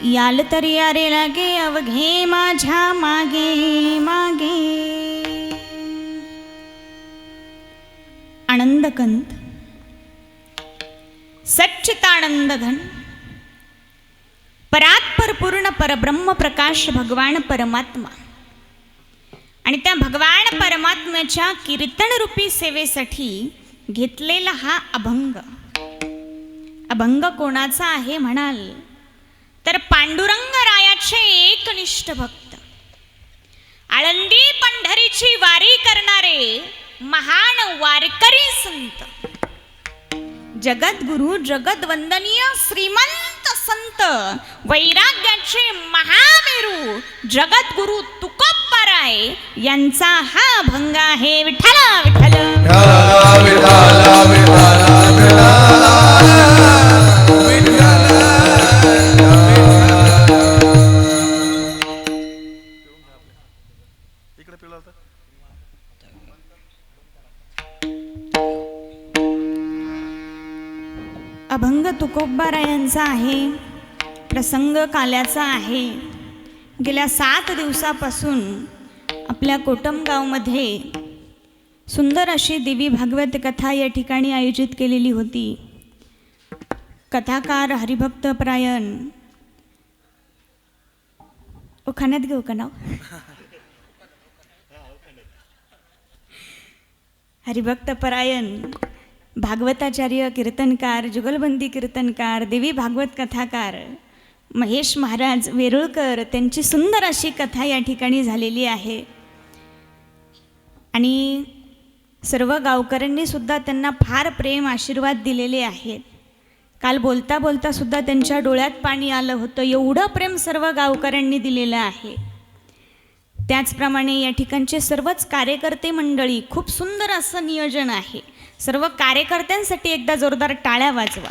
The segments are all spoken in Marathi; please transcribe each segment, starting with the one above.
याल तरी यारे लागे अवघे माझ्या मागे मागे. आनंदकंत सच्चितानंद घन परात्पर पूर्ण परब्रह्म प्रकाश भगवान परमात्मा आणि त्या भगवान परमात्म्याच्या कीर्तन रूपी सेवेसाठी घेतलेला हा अभंग. अभंग कोणाचा आहे म्हणाल तर पांडुरंग रायाचे एकनिष्ठ भक्त, आळंदी पंढरीची वारी करणारे महान वारकरी संत, जगद्गुरु जगद्वंदनीय श्रीमंत संत, वैराग्याचे महामेरू जगद्गुरु तुकोबाराय यांचा हा अभंग आहे. विठ्ठला विठ्ठल अभंग तुकोबारायांचा आहे. प्रसंग काल्याचा आहे. गेल्या 7 दिवसापासून आपल्या कोटमगावमध्ये सुंदर अशी देवी भागवत कथा या ठिकाणी आयोजित केलेली होती. कथाकार हरिभक्त परायण खाण्यात घेऊ का नाव हरिभक्त परायण भागवताचार्य कीर्तनकार, जुगलबंदी कीर्तनकार, देवी भागवत कथाकार महेश महाराज वेरुळकर त्यांची सुंदर अशी कथा या ठिकाणी झालेली आहे. आणि सर्व गावकऱ्यांनी सुद्धा त्यांना फार प्रेम आशीर्वाद दिलेले आहेत. काल बोलता बोलता सुद्धा त्यांच्या डोळ्यात पाणी आलं होतं, एवढं प्रेम सर्व गावकऱ्यांनी दिलेलं आहे. त्याचप्रमाणे या ठिकाणचे सर्वच कार्यकर्ते मंडळी, खूप सुंदर असं नियोजन आहे. सर्व कार्यकर्त्यांसाठी एकदा जोरदार टाळ्या वाजवा.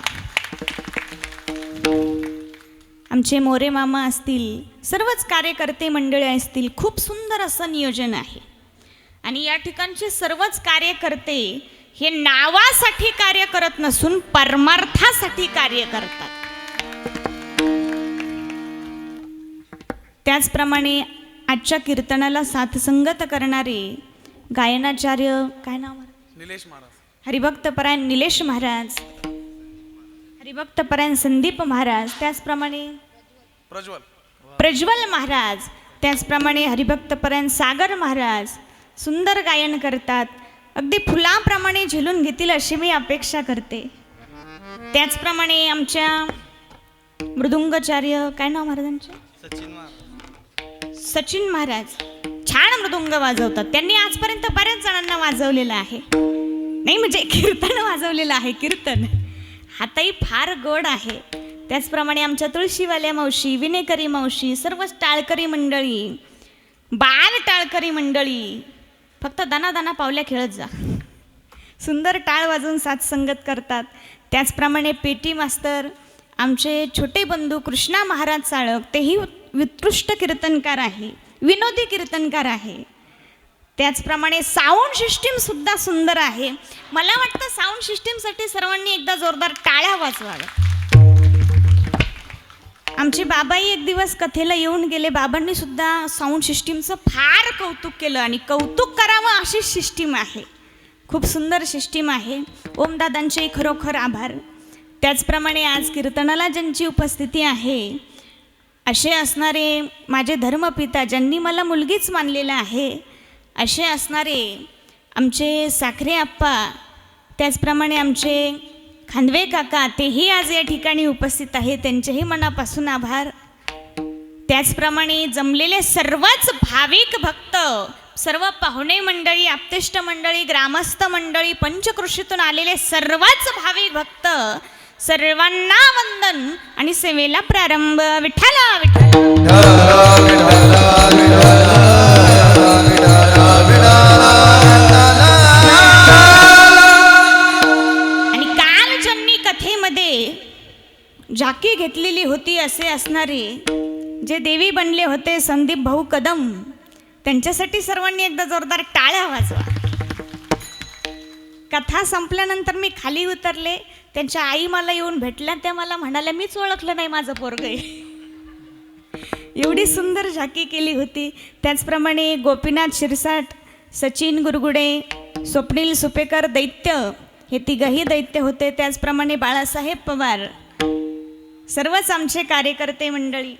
आमचे मोरे मामा असतील, सर्वच कार्यकर्ते मंडळी असतील, खूप सुंदर असं नियोजन आहे. आणि या ठिकाणचे सर्वच कार्यकर्ते हे नावासाठी कार्य करत नसून परमार्थासाठी कार्य करतात. त्याचप्रमाणे आजच्या कीर्तनाला साथसंगत करणारे गायनाचार्य काय नाव निलेश महाराज, हरिभक्त परायण निलेश महाराज, हरिभक्त परायण संदीप महाराज, त्याचप्रमाणे प्रज्वल महाराज, त्याचप्रमाणे हरिभक्त परायण सागर महाराज सुंदर गायन करतात. अगदी फुलाप्रमाणे झेलून घेतील अशी मी अपेक्षा करते. त्याचप्रमाणे आमच्या मृदुंगाचार्य काय नाव महाराजांचे सचिन महाराज छान मृदुंग वाजवतात. त्यांनी आजपर्यंत बऱ्याच जणांना वाजवलेलं आहे. नाही म्हणजे कीर्तन वाजवलेलं आहे. कीर्तन हातही फार गोड आहे. त्याचप्रमाणे आमच्या तुळशीवाल्या मावशी, विनेकरी मावशी, सर्व टाळकरी मंडळी, बाल टाळकरी मंडळी, फक्त दाना पावल्या खेळत जा. सुंदर टाळ वाजवून साथसंगत करतात. त्याचप्रमाणे पेटी मास्तर आमचे छोटे बंधू कृष्णा महाराज चाळक, तेही उत्कृष्ट कीर्तनकार आहे, विनोदी कीर्तनकार आहे. त्याचप्रमाणे साऊंड सिस्टीम सुद्धा सुंदर आहे. मला वाटतं साऊंड सिस्टीमसाठी सर्वांनी एकदा जोरदार टाळ्या वाजवाव्या. आमचे बाबाही एक दिवस कथेला येऊन गेले. बाबांनी सुद्धा साऊंड सिस्टीमचं फार कौतुक केलं आणि कौतुक करावं अशी सिस्टीम आहे. खूप सुंदर सिस्टीम आहे. ओमदादांचे खरोखर आभार. त्याचप्रमाणे आज कीर्तनाला ज्यांची उपस्थिती आहे असे असणारे माझे धर्मपिता, ज्यांनी मला मुलगीच मानलेलं आहे, असे असणारे आमचे साखरे आप्पा, त्याचप्रमाणे आमचे खांदवे काका, तेही आज या ठिकाणी उपस्थित आहे. त्यांचेही मनापासून आभार. त्याचप्रमाणे जमलेले सर्वच भाविक भक्त, सर्व पाहुणे मंडळी, आप्तेष्ट मंडळी, ग्रामस्थ मंडळी, पंचकृषीतून आलेले सर्वच भाविक भक्त, सर्वांना वंदन आणि सेवेला प्रारंभ. विठ्ठला विठ्ठला झाकी घेतलेली होती असे असणारे जे देवी बनले होते संदीप भाऊ कदम, त्यांच्यासाठी सर्वांनी एकदा जोरदार टाळ्या वाजवा. कथा संपल्यानंतर मी खाली उतरले. त्यांच्या आई मला येऊन भेटल्या. त्या मला म्हणाल्या, मीच ओळखलं नाही माझं पोरग आहे. एवढी सुंदर झाकी केली होती. त्याचप्रमाणे गोपीनाथ शिरसाट, सचिन गुरगुडे, स्वप्नील सुपेकर दैत्य, हे तिघही दैत्य होते. त्याचप्रमाणे बाळासाहेब पवार, सर्वच आमचे कार्यकर्ते मंडळी.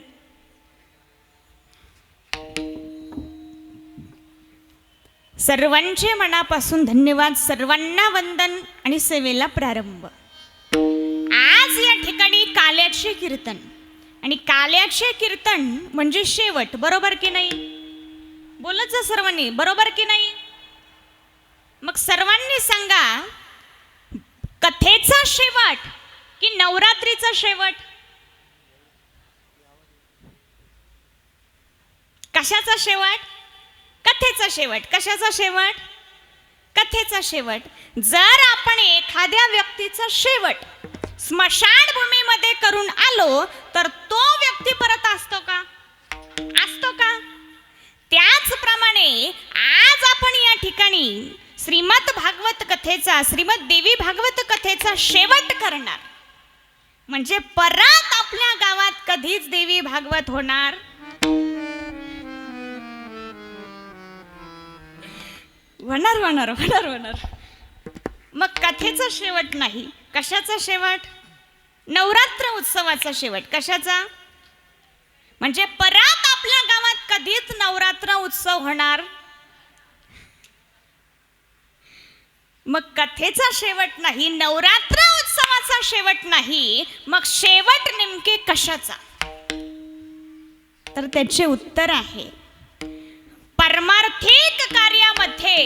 सर्वांचे मनापासून धन्यवाद, सर्वांना वंदन आणि सेवेला प्रारंभ. आज या ठिकाणी काल्याचे कीर्तन, आणि काल्याचे कीर्तन म्हणजे शेवट, बरोबर की नाही? बोलत जा सर्वांनी, बरोबर की नाही? मग सर्वांनी सांगा, कथेचा शेवट की नवरात्रीचा शेवट? कशाचा शेवट? कथेचा शेवट. कशाचा शेवट? कथेचा शेवट. जर आपण एखाद्या व्यक्तीचा शेवट स्मशानभूमीमध्ये करून आलो तर तो व्यक्ती परत असतो का? असतो का? त्याचप्रमाणे आज आपण या ठिकाणी श्रीमद भागवत कथेचा, श्रीमद देवी भागवत कथेचा शेवट करणार, म्हणजे परत आपल्या गावात कधीच देवी भागवत होणार होणार होणार होणार होणार. मग कथेचा शेवट नाही, कशाचा शेवट? नवरात्र उत्सवाचा शेवट. कशाचा? म्हणजे परत आपल्या गावात कधीच नवरात्र उत्सव होणार. मग कथेचा शेवट नाही, नवरात्र उत्सवाचा शेवट नाही, मग शेवट नेमके कशाचा? तर त्याचे उत्तर आहे, परमार्थिक कार्यामध्ये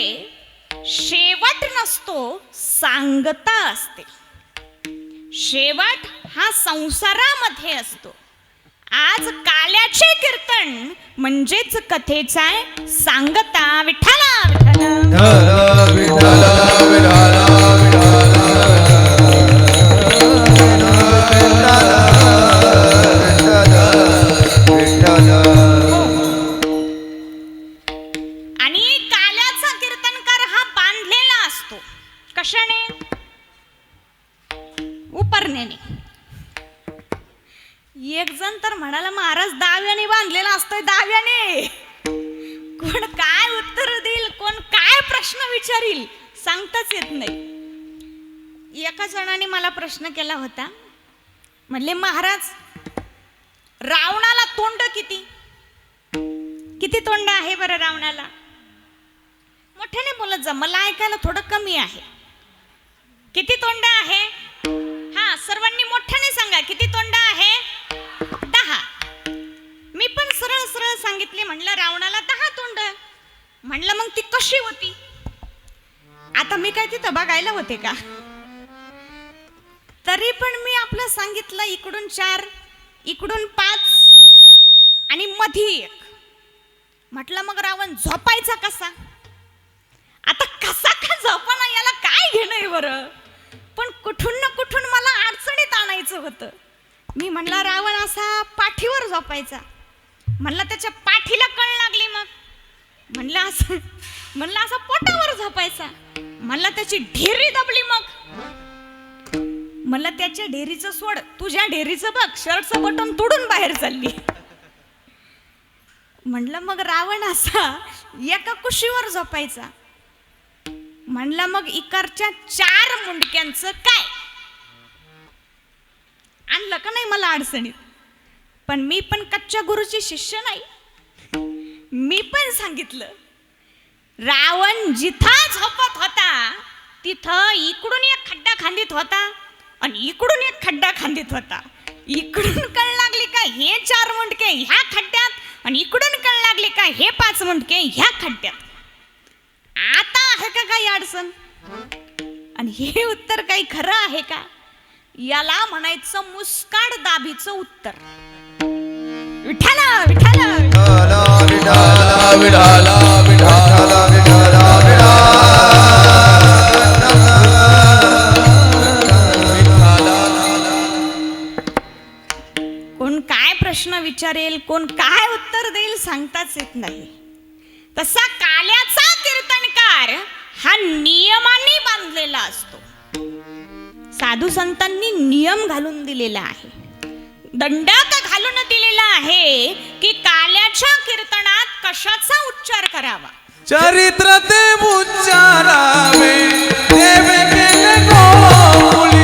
शेवट नसतो, सांगता असते. शेवट हा संसारामध्ये असतो. आज काल्याचे कीर्तन म्हणजेच कथेचा सांगता. विठ्ठला विठ्ठला विठ्ठला आणि काल्याचा कीर्तनकार हा बांधलेला असतो. कशाने? उपरण्याने. एक जण तर म्हणाला, महाराज दाव्याने बांधलेला असतोय, दाव्याने. कोण काय उत्तर देईल, कोण काय प्रश्न विचारील, सांगताच येत नाही. एका जणाने मला प्रश्न केला होता, म्हणले, महाराज रावणाला तोंड किती? किती तोंड आहे बरं रावणाला? मोठ्याने बोलत जा, मला ऐकायला थोडं कमी आहे. किती तोंड आहे? हा, सर्वांनी मोठ्याने सांगा, किती तोंड आहे? 10. मी पण सरळ सरळ सांगितले, म्हणलं रावणाला 10 तोंड. म्हणलं मग ती कशी होती? आता मी काय तिथं बघायला होते का? तरी पण मी आपलं सांगितलं, इकडून 4, इकडून 5 आणि मधी 1. म्हटलं मग रावण झोपायचा कसा? आता कसा का झोपाना, याला काय घेणं आहे बरं? पण कुठून ना कुठून मला अडचणीत आणायचं होतं. मी म्हणला रावण असा पाठीवर झोपायचा. म्हणलं त्याच्या पाठीला कळ लागली. मग म्हणलं असं पोटावर झोपायचा. म्हणलं त्याची ढेरी दबली. मग म्हणलं त्याच्या ढेरीचं सोड, तुझ्या ढेरीचं बघ, शर्टचं बटन तोडून बाहेर चालली. म्हणलं मग रावण असा एका कुशीवर झोपायचा. म्हणलं मग इकडच्या 4 मुंडक्यांचं काय? आणलं का नाही मला अडचणीत? पण मी पण कच्च्या गुरुची शिष्य नाही. मी पण सांगितलं, रावण जिथं झोपत होता तिथं इकडून एक खड्डा खांदीत होता आणि इकडून एक खड्डा खांदीत होता. इकडून कळ लागली का हे 4 मुंडके ह्या खड्ड्यात, आणि इकडून कळ लागली का हे 5 मुंडके ह्या खड्ड्यात. आता आहे का काही अडचण? आणि हे उत्तर काही खरं आहे का? याला म्हणायचं मुस्काड दाबीचं उत्तर. विठ्ठला विठ्ठला विठ्ठला विठ्ठला विठ्ठला विठ्ठला. कोण काय प्रश्न विचारेल, कोण काय उत्तर देईल, सांगताच येत नाही. तसा काल्याचा कीर्तनकार हा नियमांनी बांधलेला असतो. साधू संतांनी नियम घालून दिलेला आहे. दंडक घालून दिलेला आहे की काल्याच्या कीर्तनात कशाचा उच्चार करावा. चरित्र ते उच्चारावे देवे केले गोकुळी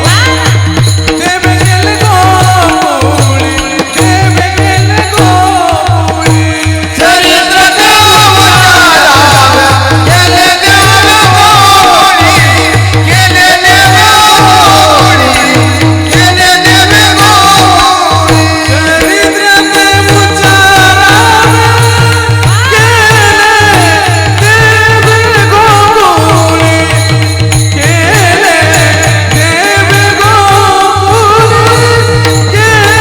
देवे केले गोकुळी देवे केले गोकुळी चरित्र ते उच्चारावे केले देवे गोकुळी केले देवे गोकुळी केले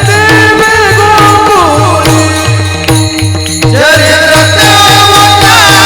देवे गोकुळी चरित्र ते उच्चारावे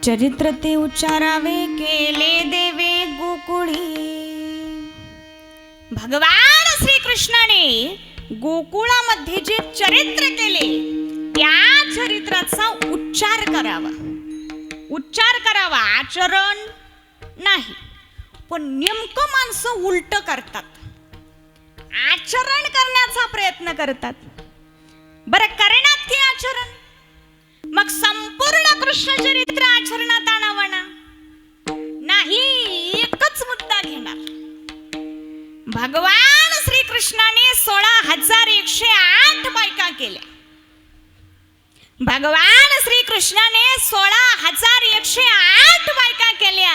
चरित्र ते उच्चारावे केले देवे गोकुळी. भगवान श्रीकृष्णाने गोकुळामध्ये जे चरित्र केले त्या चरित्राचा उच्चार करावा. उच्चार करावा, आचरण नाही. पण नेमकं माणसं उलट करतात, आचरण करण्याचा प्रयत्न करतात. बरं, करण्यात ते आचरण, मग संपूर्ण कृष्ण चरित्र आचरणात आणावं ना? नाही, एकच मुद्दा घेणार. भगवान श्रीकृष्णाने 16,108 बायका केल्या. भगवान श्रीकृष्णाने 16,108 बायका केल्या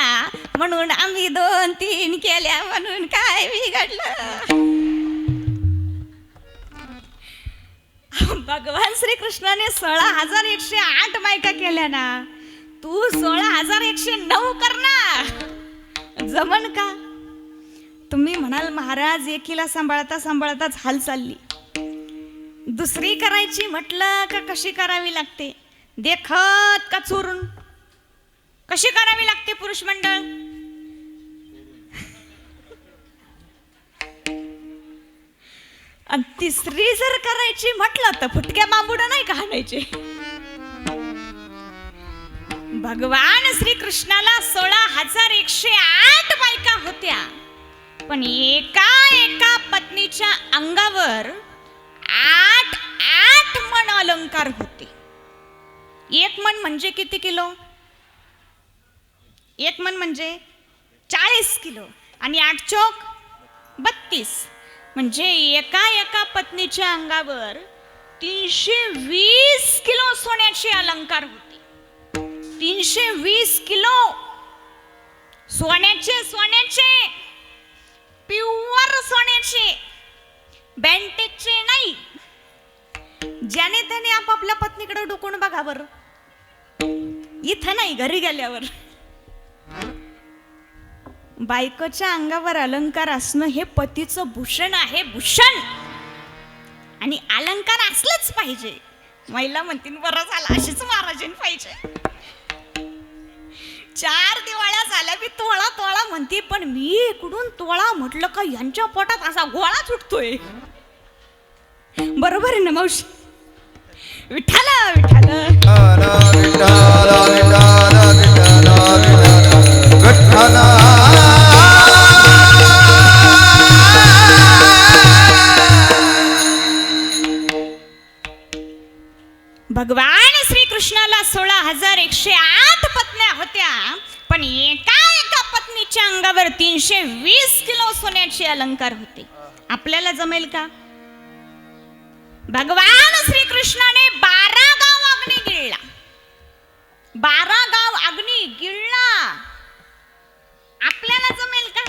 म्हणून आम्ही 2-3 केल्या म्हणून काय बिघडलं? भगवान श्रीकृष्णाने 16,108 बायका केल्या ना, तू 16,109 कर ना. जमन का? तुम्ही म्हणाल महाराज एकीला सांभाळता सांभाळताच हाल चालली. दुसरी करायची म्हटलं का कशी करावी लागते? देखत का चोरून? कशी करावी लागते पुरुष मंडळ? आणि तिसरी जर करायची म्हटलं तर फुटक्या बांबुडा नाही का आणायचे? भगवान श्रीकृष्णाला 16,108 बायका होत्या, पण एका पत्नीच्या अंगावर 8 मन अलंकार होते. 1 मन म्हणजे किती किलो? 1 मन म्हणजे 40 किलो आणि 8 चोक 32, म्हणजे एका पत्नीच्या अंगावर 320 किलो सोन्याचे अलंकार होते. 320 किलो सोन्याचे प्युअर सोन्याचे, बँटेजचे नाही. ज्याने त्याने आपापल्या पत्नीकडे डोकून बघा बरं. इथं नाही, घरी गेल्यावर. बायकोच्या अंगावर अलंकार असणं हे पतीचं भूषण आहे, भूषण. आणि अलंकार असलंच पाहिजे. महिला म्हणतील बरं झालं अशीच महाराजांनी पाहिजे. 4 दिवाळ्या झाल्या मी तोळा म्हणते, पण मी इकडून तोळा म्हटलं का यांच्या पोटात असा गोळा सुटतोय. बरोबर आहे ना मावशी? विठ्ठला विठ्ठला भगवान श्रीकृष्णाला 16,108 पत्न्या होत्या, पण एका पत्नीच्या अंगावर 320 किलो सोन्याचे अलंकार होते. आपल्याला जमेल का? भगवान श्रीकृष्णाने 12 गाव अग्नी गिळला. 12 गाव अग्नी गिळला. आपल्याला जमेल का?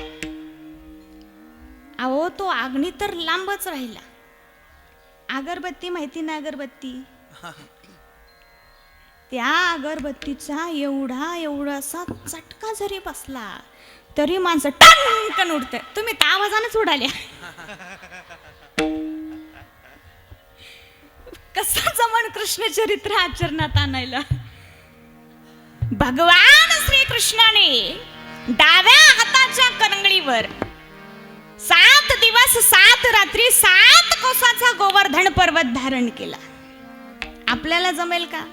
अहो, तो अग्नी तर लांबच राहिला. अगरबत्ती माहिती ना? अगरबत्ती, त्या अगरबत्तीचा एवढासा चटका जरी बसला तरी माणसं टनकन उडते. तुम्ही त्या आवाजानेच उडाल्या. कसं जमन कृष्ण चरित्र आचरणात आणायला? भगवान श्रीकृष्णाने डाव्या हाताच्या करंगळीवर 7 दिवस 7 रात्री 7 कोसाचा गोवर्धन पर्वत धारण केला. आपल्याला जमेल का?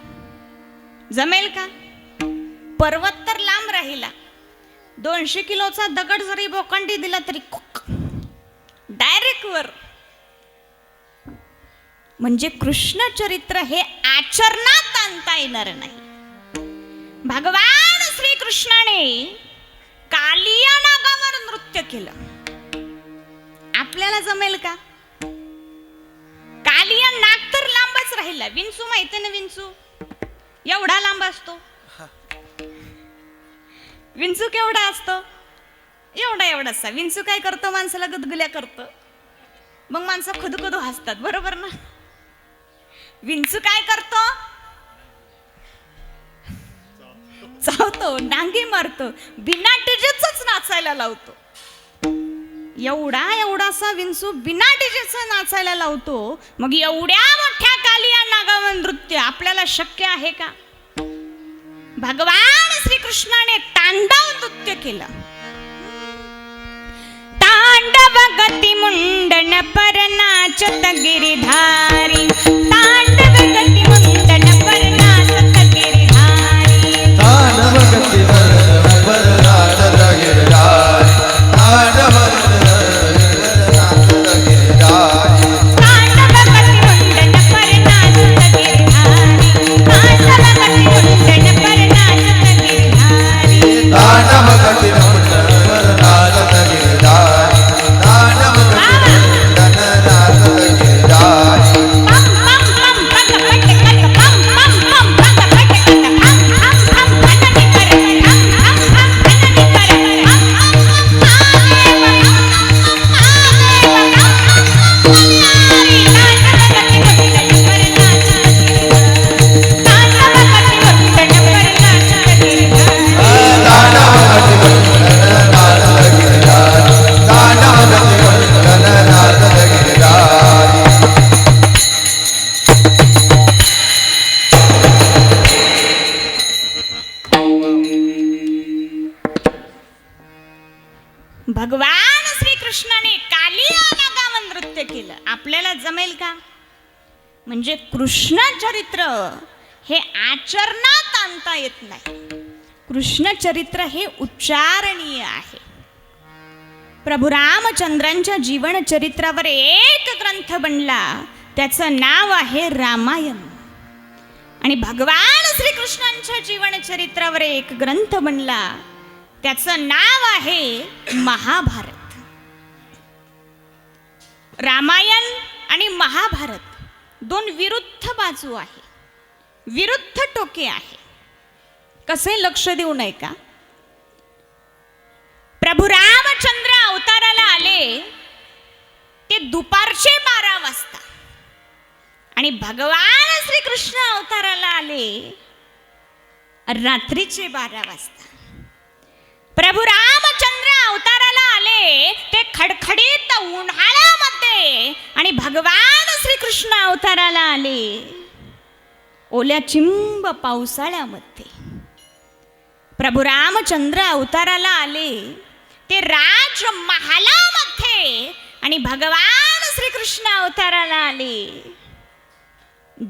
जमेल का? पर्वत तर लांब राहिला, 200 किलोचा दगड जरी बोकांडी दिला तरी डायरेक्ट वर. म्हणजे कृष्ण चरित्र हे आचरणात आणता येणार नाही. भगवान श्रीकृष्णाने कालिया नागावर नृत्य केलं. आपल्याला जमेल का? कालिया नाग तर लांबच राहिला. विंचू माहिती ना, विंचू एवढा लांब असतो. विंचू केवढा असतो? एवढा एवढासा. विंचू काय करतो? माणसाला गुदगुल्या करतो. मग माणसं खुदखुदू हसतात, बरोबर ना? विंचू काय करतो? चावतो, डांगी मारतो, बिना डीजेच नाचायला लावतो. एवढा एवढासा विंचू बिना डीजेच नाचायला लावतो. मग एवढ्या मोठ्या कालिया नागावर नृत्य आपल्याला शक्य आहे का? भगवान श्रीकृष्णाने तांडव नृत्य केलं. तांडव गती मुंडन पर नाचत गिरिधारी. तांडव गती मुंडन पर नाचत गिरिधारी. तांडव गती मुंडन पर नाचत गिरिधारी. तांडव भगवान श्रीकृष्णाने कालिया नागावर नृत्य केलं. आपल्याला जमेल का? म्हणजे कृष्ण चरित्र हे आचरणात आणता येत नाही. कृष्ण चरित्र हे उच्चारणीय आहे. प्रभू रामचंद्रांच्या जीवन चरित्रावर एक ग्रंथ बनला, त्याचं नाव आहे रामायण. आणि भगवान श्रीकृष्णांच्या जीवन चरित्रावर एक ग्रंथ बनला, त्याचं नाव आहे महाभारत. रामायण आणि महाभारत दोन विरुद्ध बाजू आहे, विरुद्ध टोके आहे. कसे? लक्ष देऊ नये का? प्रभू रामचंद्र अवताराला आले ते दुपारचे 12 वाजता आणि भगवान श्रीकृष्ण अवताराला आले रात्रीचे 12 वाजता. प्रभू रामचंद्र अवताराला आले ते खडखडीत उन्हाळ्यामध्ये आणि भगवान श्रीकृष्ण अवताराला आले ओल्या चिंब पावसाळ्यामध्ये. प्रभू रामचंद्र अवताराला आले ते राजमहालामध्ये आणि भगवान श्रीकृष्ण अवताराला आले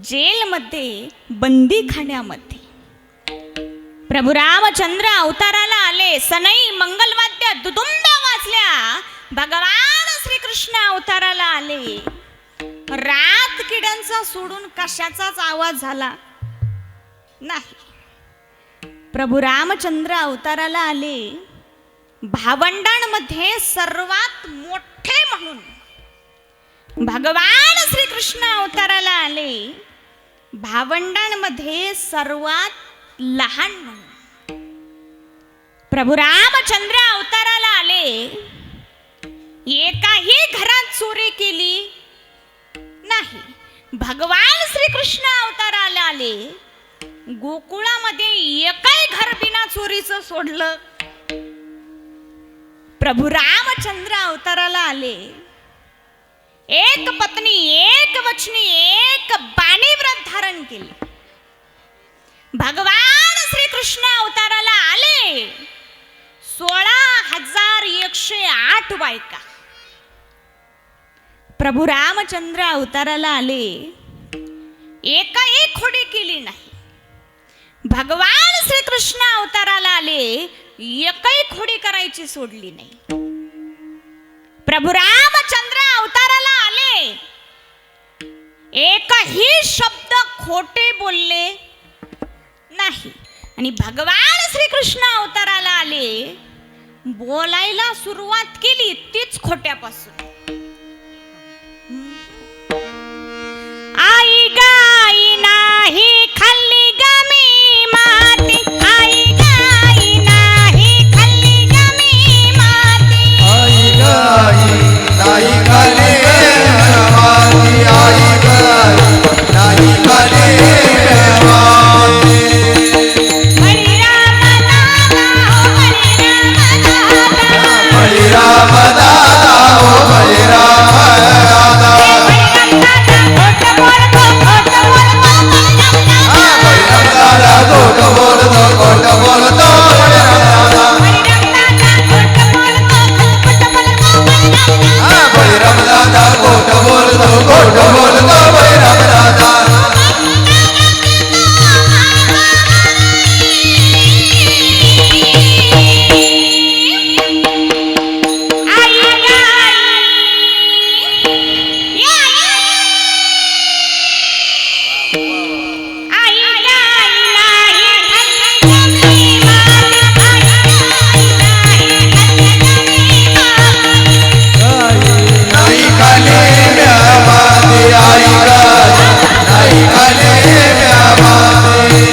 जेलमध्ये, बंदीखान्यामध्ये. प्रभू रामचंद्र अवताराला आले, सनई मंगलवाद्य दुदुंब्या वाजल्या. भगवान श्रीकृष्ण अवताराला आले, रात किड्यांचा सोडून कशाचाच आवाज झाला नाही. प्रभू रामचंद्र अवताराला आले भावंडांमध्ये सर्वात मोठे म्हणून. भगवान श्रीकृष्ण अवताराला आले भावंडांमध्ये सर्वात लहान म्हणून. प्रभू रामचंद्र अवताराला आले एकाही घरात चोरी केली नाही. भगवान श्रीकृष्ण अवताराला आले गोकुळामध्ये एकही घर बिना चोरीचं सोडलं. प्रभू रामचंद्र अवताराला आले एक पत्नी, एक वचनी, एक बाणी व्रत धारण केले. भगवान श्रीकृष्ण अवताराला आले 16,108 बायका प्रभू रामचंद्र अवताराला आले, एकही खोडी केली नाही. भगवान श्रीकृष्ण अवताराला आले, एकही खोडी करायची सोडली नाही. प्रभू रामचंद्र अवताराला आले, एकही शब्द खोटे बोलले नाही. आणि भगवान श्रीकृष्ण अवताराला आले, बोलायला सुरुवात केली तीच खोट्यापासून. आई गाई नाही खाल्ली गमी माती, आई गाई नाही खाल्ली गमी माती. आई गाई नाही खाली माती, आई गाई नाही खाली माती. हरिराम दादा हो हरिराम दादा, हरिराम दादा हो हरिराम दादा. हरिराम दादा खोट बोलतो खोट बोलतो हरिराम दादा. खोट बोलतो खोट बोलतो हरिराम दादा. हरिराम दादा खोट बोलतो खोट बोलतो हरिराम दादा. हरिराम दादा खोट बोलतो खोट बोलतो हरिराम दादा. आई गाई या आई गाई नाही खाल्ली गमी माती, आई गाई नाही खाल्ली गमी माती. नाही खाली माती, आई गाई नाही खाली माती.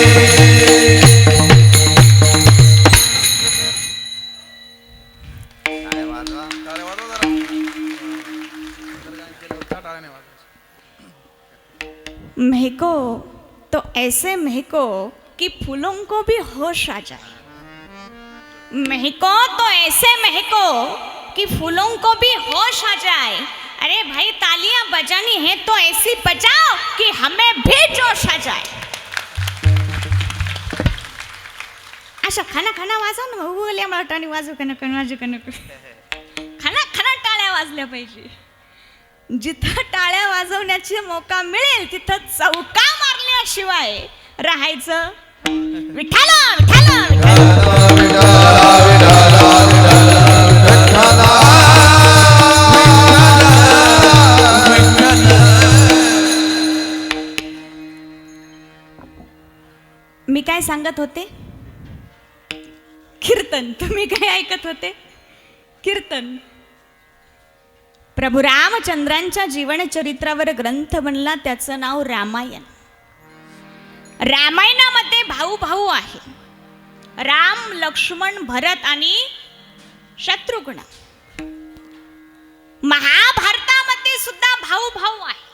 महको तो ऐसे महको कि फूलों को भी होश आ जाए. महको तो ऐसे महको कि फूलों को भी होश आ जाए. अरे भाई तालियां बजानी है तो ऐसी बजाओ कि हमें भी जोश आ जाए. अशा खाना खाना वाजव ना, उगल्या मराठाने वाजू का नको, वाजू का नको. खाना खाना टाळ्या वाजल्या पाहिजे. जिथं टाळ्या वाजवण्याची मौका मिळेल तिथं चौका मारल्याशिवाय राहायचं. विठ्ठल विठ्ठल विठ्ठल. मी काय सांगत होते? कीर्तन. तुम्ही काय ऐकत होते? कीर्तन. प्रभू रामचंद्रांच्या जीवनचरित्रावर ग्रंथ बनला, त्याचं नाव रामायण. रामायणामध्ये भाऊ भाऊ आहे, राम, लक्ष्मण, भरत आणि शत्रुघ्न. महाभारतामध्ये सुद्धा भाऊ भाऊ आहे,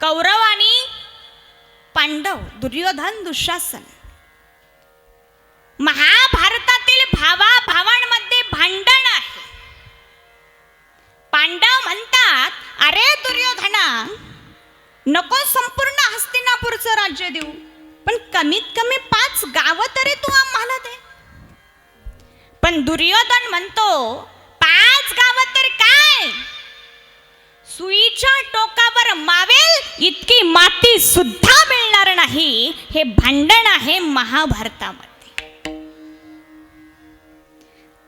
कौरव आणि पांडव, दुर्योधन, दुःशासन. महाभारतातील भावा भावांमध्ये भांडण आहे. पांडव म्हणतात, अरे दुर्योधना, नको संपूर्ण हस्तिनापूरचं राज्य देऊ, पण कमीत कमी 5 गावं तरी तू आम्हाला दे. पण दुर्योधन म्हणतो, 5 गावं तर काय, सुईच्या टोकावर मावेल इतकी माती सुद्धा मिळणार नाही. हे भांडण आहे महाभारतामध्ये.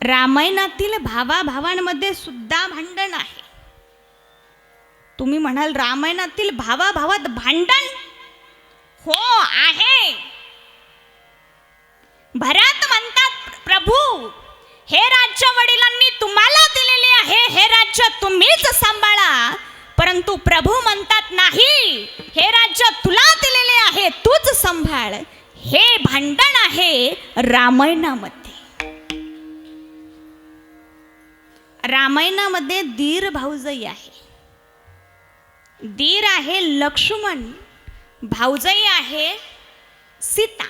रामायणातील भावा भावांमध्ये सुद्धा भांडण आहे. तुम्ही म्हणाल रामायणातील भावा भावात भांडण? हो आहे. भरत म्हणतात, प्रभू हे राज्य वडिलांनी तुम्हाला दिलेले आहे, हे राज्य तुम्हीच सांभाळा. परंतु प्रभू म्हणतात, नाही, हे राज्य तुला दिलेले आहे, तूच सांभाळ. हे भांडण आहे रामायणामध्ये. रामायणामध्ये दीर भाऊजाई आहे. दीर आहे लक्ष्मण, भाऊजाई आहे सीता.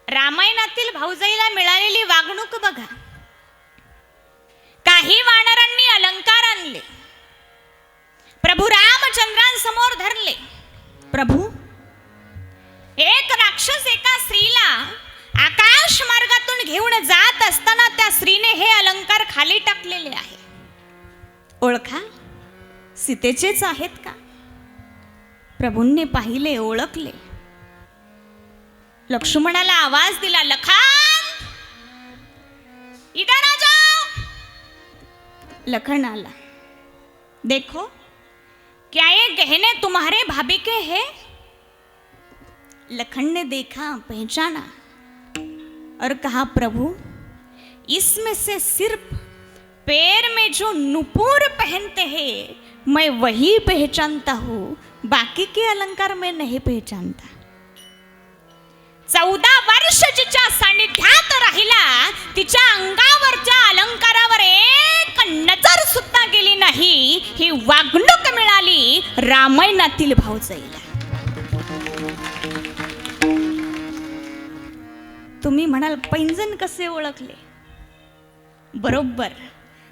रामायणातील भाऊजाईला मिळालेली वागणूक बघा. काही वानरांनी अलंकार आणले, प्रभू रामचंद्रांसमोर धरले. प्रभू, एक राक्षस एका स्त्रीला आकाश मार्गातून घेऊन खाली टाकलेले आहे. ओळखा, सीतेचेच आहेत का? प्रभूंनी पाहिले, ओळखले. लक्ष्मणाला आवाज दिला, लखन इधर आ जाओ. लखन आला. देखो, क्या ये गहने तुम्हारे भाभी के हैं? लखन ने देखा, पहचाना और कहा, प्रभु इसमें से सिर्फ पैर में जो नुपुर पहनते हैं मैं वही पहचानता हूं, बाकी के अलंकार मैं नहीं पहचानता. 14 वर्ष जिच्या सानिध्यात राहिला, तिच्या अंगावरच्या अलंकारावर एक नजर सुद्धा गेली नाही. ही वागणूक मिळाली रामायणातील भावजाईला. तुम्ही म्हणाल, पैंजण कसे ओळखले? बरोबर,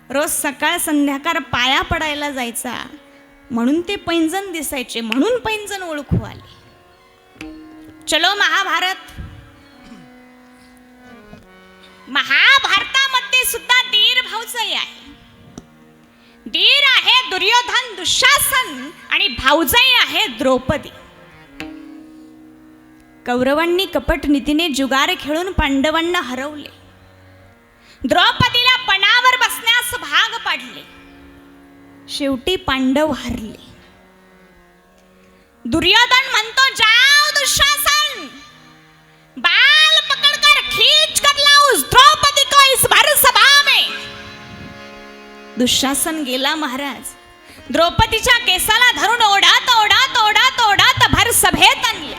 रोज सकाळ संध्याकाळ पाया पडायला जायचा, म्हणून ते पैंजण दिसायचे, म्हणून पैंजण ओळखू आले. चलो महाभारत. महाभारतामध्ये सुद्धा दीर भावजाई आहे. दीर आहे दुर्योधन, दुःशासन आणि भावजाई आहे द्रौपदी. कौरवांनी कपट नीतीने जुगार खेळून पांडवांना हरवले. द्रौपदीला पणावर बसण्यास भाग पाडले. शेवटी पांडव हरले. दुर्योधन म्हणतो, जाओ दुःशासन, बाल पकड़कर खींच कर लाओ उस द्रौपदी को इस भर सभा में. दुःशासन गेला महाराज. द्रौपदीच्या केसाला धरून ओढत ओढत ओढत ओढत भर सभेत आणले.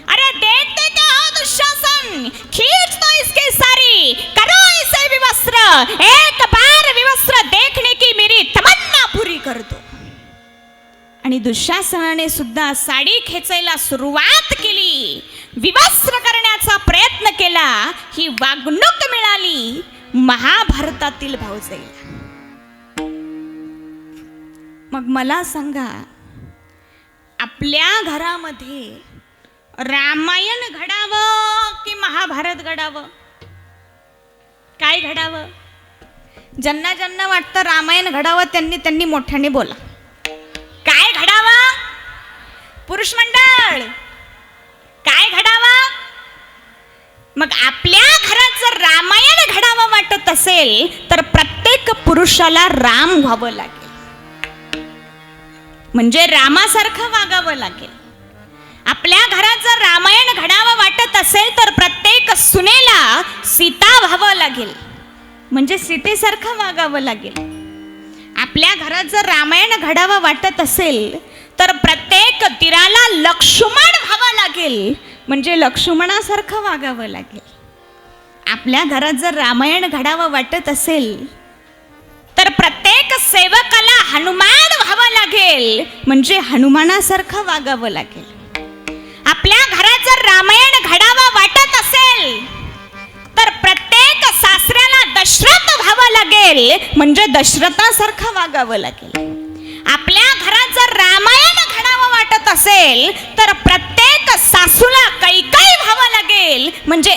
अरे देखते क्या हो दुःशासन, खींच तो इसकी सारी, करो इसे विवस्त्र, एक बार विवस्त्र देखने की मेरी तमन्ना पूरी कर दो. आणि दुःशासनाने सुद्धा साडी खेचायला सुरुवात केली, विवस्त्र करण्याचा प्रयत्न केला. ही वागणूक मिळाली महाभारतातील भावजाईला. मग मला सांगा, आपल्या घरामध्ये रामायण घडावं की महाभारत घडावं? काय घडावं? ज्यांना ज्यांना वाटतं रामायण घडावं त्यांनी त्यांनी मोठ्याने बोला. काय घडावं? पुरुष मंडळ, काय घडावं? मग आपल्या घरात जर रामायण घडावं वाटत असेल तर प्रत्येक पुरुषाला राम व्हावं लागेल, म्हणजे रामासारखं वागावं लागेल. आपल्या घरात जर रामायण घडावं वाटत असेल तर प्रत्येक सुनेला सीता व्हावं लागेल, म्हणजे सीतेसारखं वागावं लागेल. आपल्या घरात जर रामायण घडावं वाटत असेल तर प्रत्येक दिराला लक्ष्मण व्हावं लागेल, म्हणजे लक्ष्मणासारखं वागावं लागेल. आपल्या घरात जर रामायण घडावं वाटत असेल तर प्रत्येक सेवकाला हनुमान व्हावं लागेल, म्हणजे हनुमानासारखं वागावं लागेल. आपल्या घरात जर रामायण घडावं वाटत असेल तर प्रत्येक सासऱ्याला दशरथ व्हावं लागेल, म्हणजे दशरथासारखं वागावं लागेल. आपल्या घरात जर रामायण घडावं वाटत असेल तर प्रत्येक सासूला कैकेयी व्हावं लागेल, म्हणजे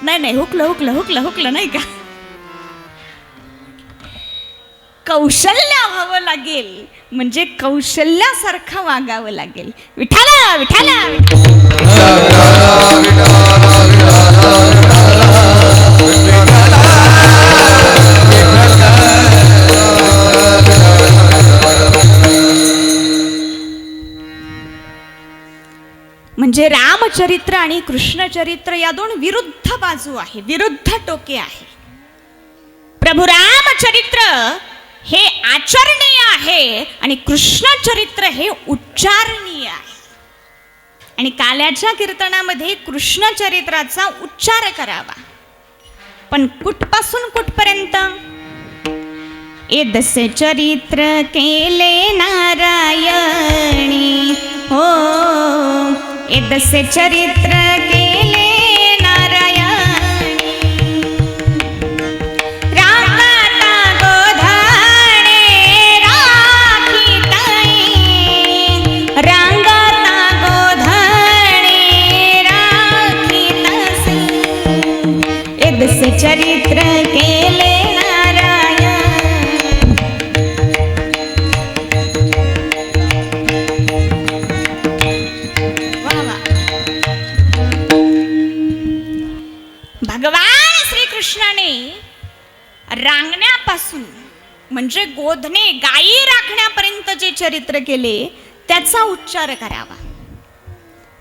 नाही हुकलं नाही का, कौशल्य व्हावं लागेल, म्हणजे कौशल्यासारखं वागावं लागेल. विठाला विठाला म्हणजे रामचरित्र आणि कृष्णचरित्र या दोन विरुद्ध बाजू आहे, विरुद्ध टोके आहे. प्रभू रामचरित्र हे आचरणीय आहे आणि कृष्णचरित्र हे उच्चारणीय आहे. आणि काल्याच्या कीर्तनामध्ये कृष्णचरित्राचा उच्चार करावा, पण कुठपासून कुठपर्यंत? एदसे चरित्र केले नारायणी, हो एदसे चरित्र केले नारायणी. रागाता गोधाणे राखीताई, रागाता गोधाणे राखीतासी. एदसे चरित्र केले नारायणी. रांगण्यापासून म्हणजे गोधने गायी राखण्यापर्यंत जे चरित्र केले त्याचा उच्चार करावा.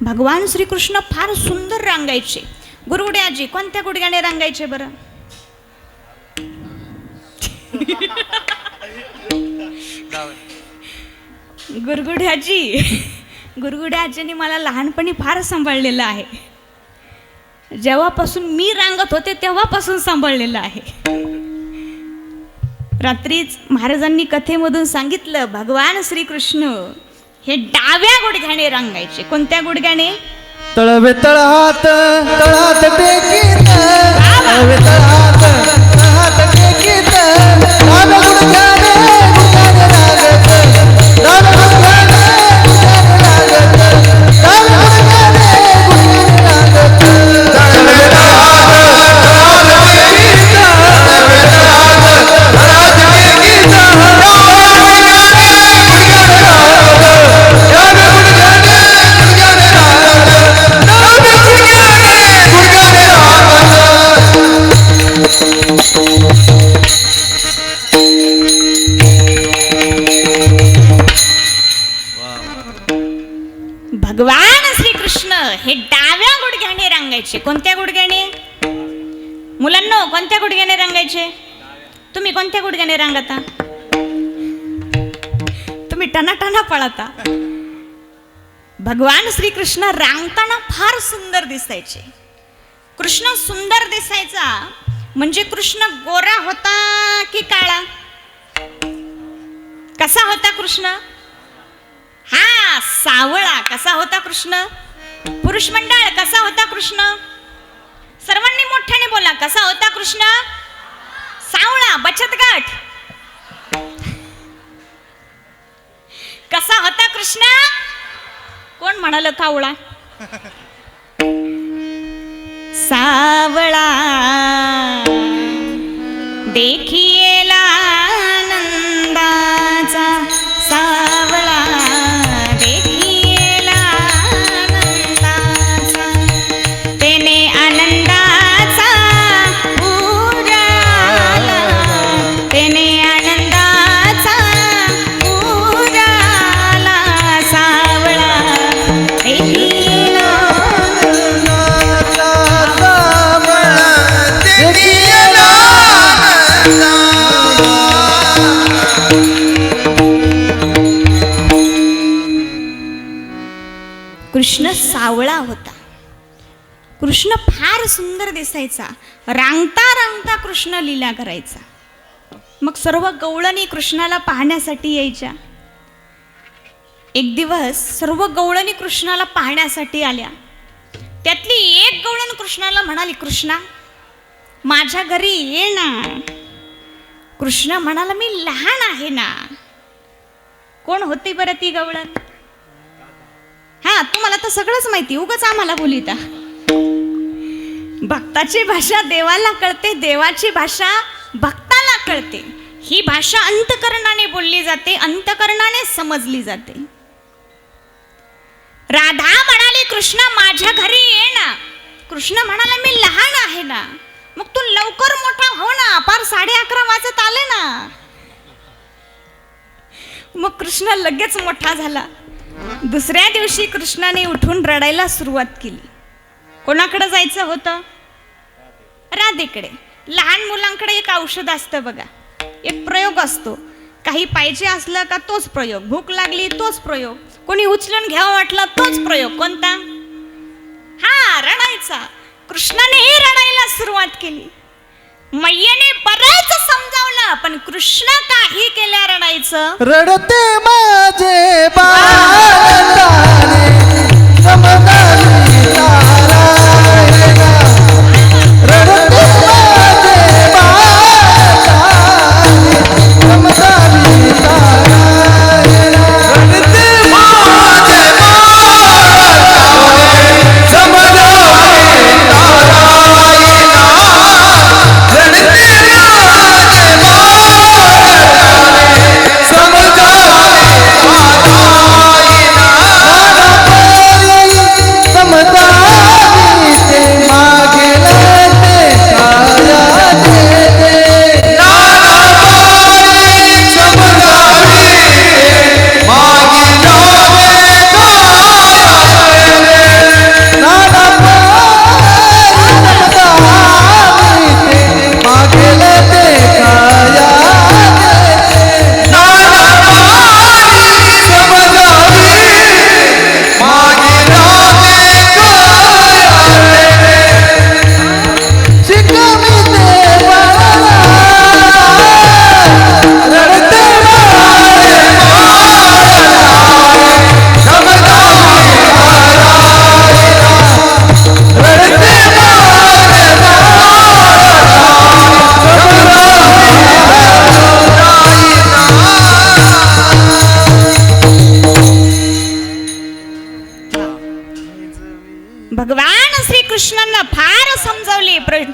भगवान श्रीकृष्ण फार सुंदर रांगायचे. गुरुगुड्याजी कोणत्या गुडघ्याने रांगायचे बरं? गुरुगुड्याजींनी मला लहानपणी फार सांभाळलेलं आहे. जेव्हापासून मी रांगत होते तेव्हापासून सांभाळलेलं आहे. रात्रीच महाराजांनी कथेमधून सांगितलं भगवान श्रीकृष्ण हे डाव्या गुडघ्याने रांगायचे. कोणत्या गुडघ्याने? तळवे तळहात तळहात टेकीत तळवे तळहात तळहात टेकीत डाव्या गुडघ्याने गुडघ्याने लागत डाव्या गुडघ्याने गुडघ्याने लागत डाव्या गुडघ्याने गुडघ्याने लागत तळवे तळहात तळहात टेकीत तळवे तळहात तळहात टेकीत डाव्या गुडघ्याने गुडघ्याने लागत डाव्या गुडघ्याने भगवान श्रीकृष्ण हे डाव्या गुडघ्याने रांगायचे. कोणत्या गुडघ्याने? मुलांनो कोणत्या गुडघ्याने रांगायचे? तुम्ही कोणत्या गुडघ्याने रांगता? तुम्ही टनाटना पळता. भगवान श्रीकृष्ण रांगताना फार सुंदर दिसायचे. कृष्ण सुंदर दिसायचा म्हणजे कृष्ण गोरा होता की काळा? कसा होता कृष्ण? हा सावळा. कसा होता कृष्ण? पुरुष मंडळ कसा होता कृष्ण? सर्वांनी मोठ्याने बोला. कसा होता कृष्ण? सावळा. बचत गट कसा होता कृष्ण? कोण म्हणाल कावळा? सावळा देखिएला नंदाचा सावळा देखिएला नंदाचा तेने आनंदाचा उराला तेने आनंदाचा उराला सावळा देखिएला कृष्ण सावळा होता. कृष्ण फार सुंदर दिसायचा. रांगता रांगता कृष्ण लीला करायचा. मग सर्व गवळणी कृष्णाला पाहण्यासाठी यायच्या. एक दिवस सर्व गवळणी कृष्णाला पाहण्यासाठी आल्या. त्यातली एक गवळण कृष्णाला म्हणाली, कृष्णा माझ्या घरी ये ना. कृष्ण म्हणाला, मी लहान आहे ना. कोण होती बरं ती गवळण? हा तुम्हाला तर सगळंच माहिती, उगाच आम्हाला बोलिता. भक्ताची भाषा देवाला कळते, देवाची भाषा भक्ताला कळते. ही भाषा अंतकरणाने बोलली जाते, अंतकरणाने समजली जाते. राधा म्हणाली, कृष्ण माझ्या घरी ये ना. कृष्ण म्हणाला, मी लहान आहे ना. मग तू लवकर मोठा हो ना, पार 11:30 वाजत आले ना. मग कृष्ण लगेच मोठा झाला. दुसऱ्या दिवशी कृष्णाने उठून रडायला सुरुवात केली. कोणाकडे जायचं होतं? राधेकडे. लहान मुलांकडे एक औषध असतं बघा, एक प्रयोग असतो. काही पाहिजे असलं का तोच प्रयोग, भूक लागली तोच प्रयोग, कोणी उचलून घ्यावं वाटलं तोच प्रयोग. कोणता? हा रडायचा. कृष्णानेही रडायला सुरुवात केली. मैयेने बरेच समजावलं पण कृष्ण काही केल्या रडायचं. रडते माझे बाळंताने समदानी नारायणा. रडते माझे बाळंताने समदानी नारायणा. रडते माझे बाळंताने समदानी नारायणा. रडते माझे बाळंताने समदानी नारायणा.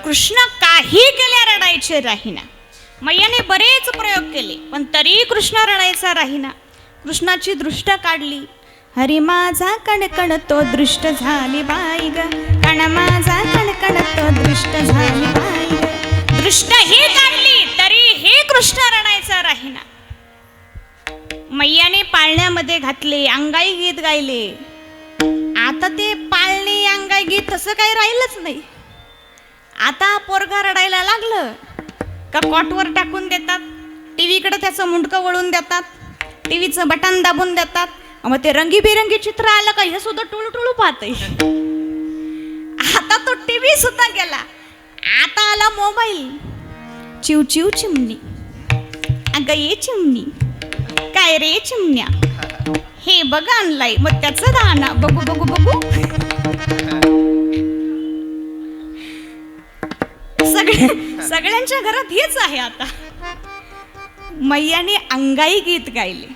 कृष्ण काही केल्या रडायचे राहीना. मैयाने बरेच प्रयोग केले पण तरी कृष्ण रडायचा राहीना. कृष्णाची दृष्ट काढली. हरी माझा कणकण तो दृष्ट झाली बाई ग, कण माझा कणकण तो दृष्ट झाली बाई ग. दृष्ट ही काढली तरी हे कृष्ण रडायचा राहीना. मैयाने पाळण्यामध्ये घातले, अंगाई गीत गायले. आता ते पाळणे अंगाई गीत तसं काही राहिलंच नाही. आता पोरगा रडायला लागलं का कॉटवर टाकून देतात, टीव्हीकडे त्याचं मुंडकं वळून देतात, टीव्हीचं बटन दाबून देतात. मग ते रंगीबेरंगी चित्र आलं का हे सुद्धा टुळू टुळू पाहतंय. आता तो टीव्ही सुद्धा गेला. आता आला मोबाईल. चिव चिव चिमणी, अगं ये चिमणी, काय रे चिमण्या, हे बघ आणलाय, मग त्याचं राहणा बघू बघू बघू. सगळ्यांच्या घरात हेच आहे आता. मैयाने अंगाई गीत गायले.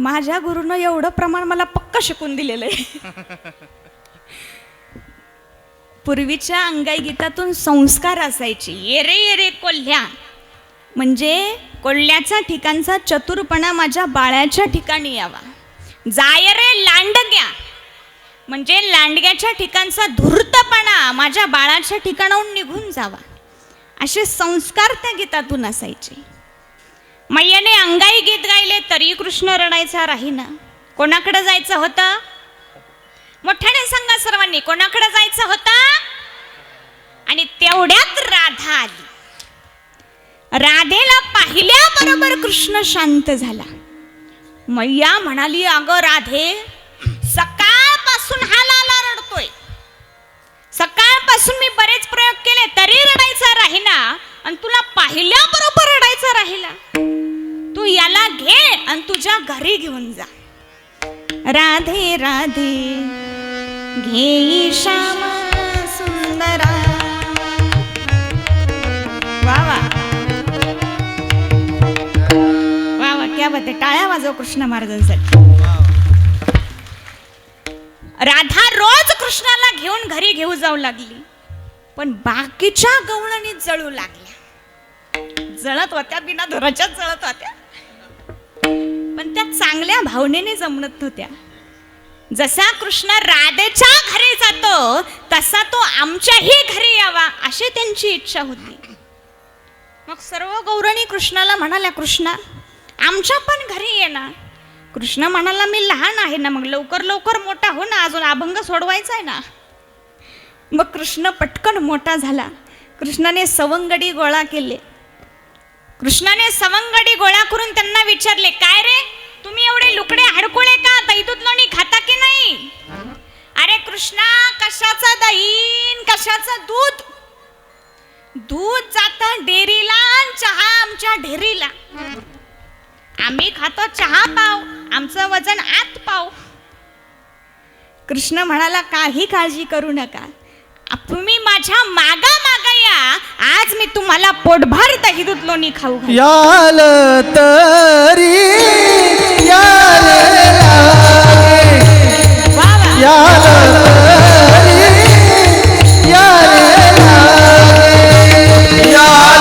माझ्या गुरुनं एवढं प्रमाण मला पक्का शिकून दिलेलं आहे. पूर्वीच्या अंगाई गीतातून संस्कार असायचे. येरे येरे कोल्ह्या म्हणजे कोल्ह्याचा ठिकाणचा चतुरपणा माझ्या बाळाच्या ठिकाणी यावा. जाय रे लांडग्या म्हणजे लांडग्याच्या ठिकाणचा धूर्तपणा माझ्या बाळाच्या ठिकाणाहून निघून जावा. असे संस्कार त्या गीतातून असायचे. मैयाने अंगाई गीत गायले तरी कृष्ण रडायचा राहीना. कोणाकडे जायचं होतं? मोठ्याने सांगा सर्वांनी, कोणाकडे जायचं होतं? आणि तेवढ्यात राधा आली. राधेला पाहिल्याबरोबर कृष्ण शांत झाला. मैया म्हणाली, अगं राधे, सकाळपासून हा लाला रडतोय, सकाळपासून मी बरेच प्रयोग केले तरी रडायचा राहीना, आणि तुला पाहिल्याबरोबर रडायचा राहिला. तू याला घे आणि तुझ्या घरी घेऊन जा. राधे राधे घे श्याम सुंदरा. वा वा वा वा, क्या बात आहे. टाळ्या वाजव कृष्ण महाराजांसाठी. राधा रोज कृष्णाला घेऊन घरी घेऊ जाऊ लागली. पण बाकीच्या गवळणी जळू लागल्या. जळत होत्या, बिना धुराच्या जळत होत्या, पण त्या चांगल्या भावनेने जमत होत्या. जसा कृष्ण राधेच्या घरी जातो तसा तो आमच्याही घरी यावा अशी त्यांची इच्छा होती. मग सर्व गौरणी कृष्णाला म्हणाल्या, कृष्णा आमच्या पण घरी ये ना. कृष्ण म्हणाला, मी लहान आहे ना, मग लवकर लवकर मोठा हो ना, अजून अभंग सोडवायचा आहे ना. मग कृष्ण पटकन मोठा झाला. कृष्णाने सवंगडी गोळा केले. कृष्णाने सवंगडी गोळा करून त्यांना विचारले, काय रे तुम्ही एवढे लुकडे हाडकुळे का? दही दूध लोणी खाता की नाही? अरे कृष्णा, कशाचा दही कशाचं दूध? दूध जातं डेअरीला, चहा आमच्या ढेरीला. आम्ही खातो चहा पाव, आमचं वजन आत पाव. कृष्ण म्हणाला, काही काळजी करू नका, तुम्ही माझ्या मागा मागा या, आज मी तुम्हाला पोटभर दही दूध लोणी खाऊ घालेन. याल तरी याल लागे, वा वा. याल तरी याल लागे, याल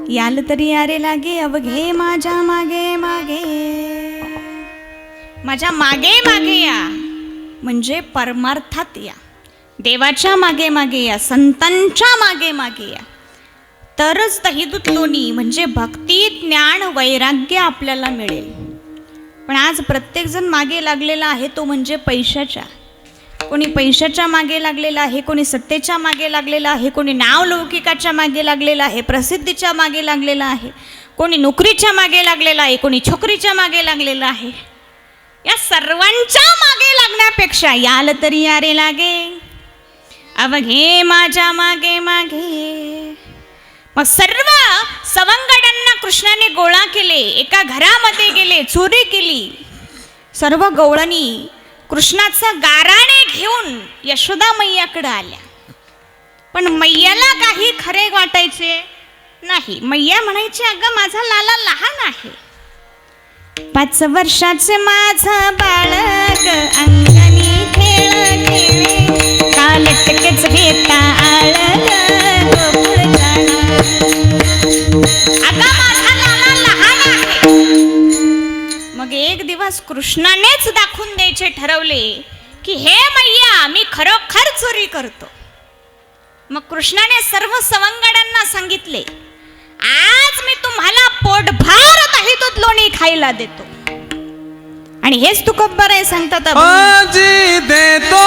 याल तरी यारे लागे, अवघे माझ्या मागे मागे. माझ्या मागे मागे या म्हणजे परमार्थात या, देवाच्या मागे मागे या, संतांच्या मागे मागे या, तरच दही दूध लोणी म्हणजे भक्ती ज्ञान वैराग्य आपल्याला मिळेल. पण आज प्रत्येक जण मागे लागलेला आहे तो म्हणजे पैशाच्या. कोणी पैशाच्या मागे लागलेला आहे, कोणी सत्तेच्या मागे लागलेला आहे, कोणी नावलौकिकाच्या मागे लागलेला आहे, प्रसिद्धीच्या मागे लागलेला आहे, कोणी नोकरीच्या मागे लागलेला आहे, कोणी छोकरीच्या मागे लागलेला आहे. या सर्वांच्या मागे लागण्यापेक्षा याल तरी यारे लागे, अवघे माझ्या मागे मागे. मग सर्व सवंगड्यांना कृष्णाने गोळा केले, एका घरामध्ये गेले, चोरी केली. सर्व गवळणी कृष्णाचा गाराणे घेऊन यशोदा मैयाकडे आल्या. पण मैयाला काही खरे वाटायचे नाही. मैया म्हणायची, अगं माझा लाला लहान आहे, 5 वर्षाचे माझं बाळग, अंगणी खेळ खेळे, कालटकेच घेता आळग, गोकुळ जाणा. अगं माझा लाला लहान आहे. मग एक दिवस कृष्णानेच दाखवून द्यायचे ठरवले की हे मैया मी खरोखर चोरी करतो. मग कृष्णाने सर्व सवंगड्यांना सांगितले, आज मी तुम्हाला पोटभर दही दूध लोणी खायला देतो. आणि हेच तू कब्बर आहे सांगतात, आजी देतो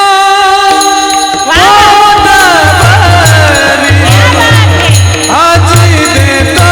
आजी देतो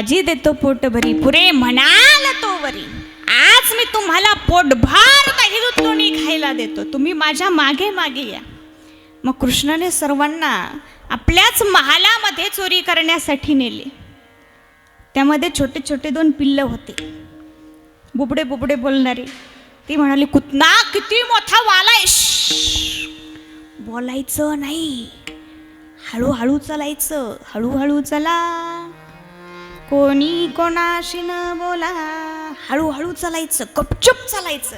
माझी देतो पोट भरी पुरे म्हणाल तो वरी. आज मी तुम्हाला पोटभर दही दूध लोणी खायला देतो, तुम्ही माझ्या मागे मागे या. मग कृष्णाने सर्वांना आपल्याच महालामध्ये चोरी करण्यासाठी नेले. त्यामध्ये छोटे छोटे 2 पिल्लं होते, बुबडे बुबडे बोलणारे. ती म्हणाली, कुतना किती मोठा वाला आहे, बोलायचं नाही, हळूहळू चालायचं, हळूहळू चला, कोणी कोणाशी न बोला, हळूहळू चालायचं, गपचूप चालायचं,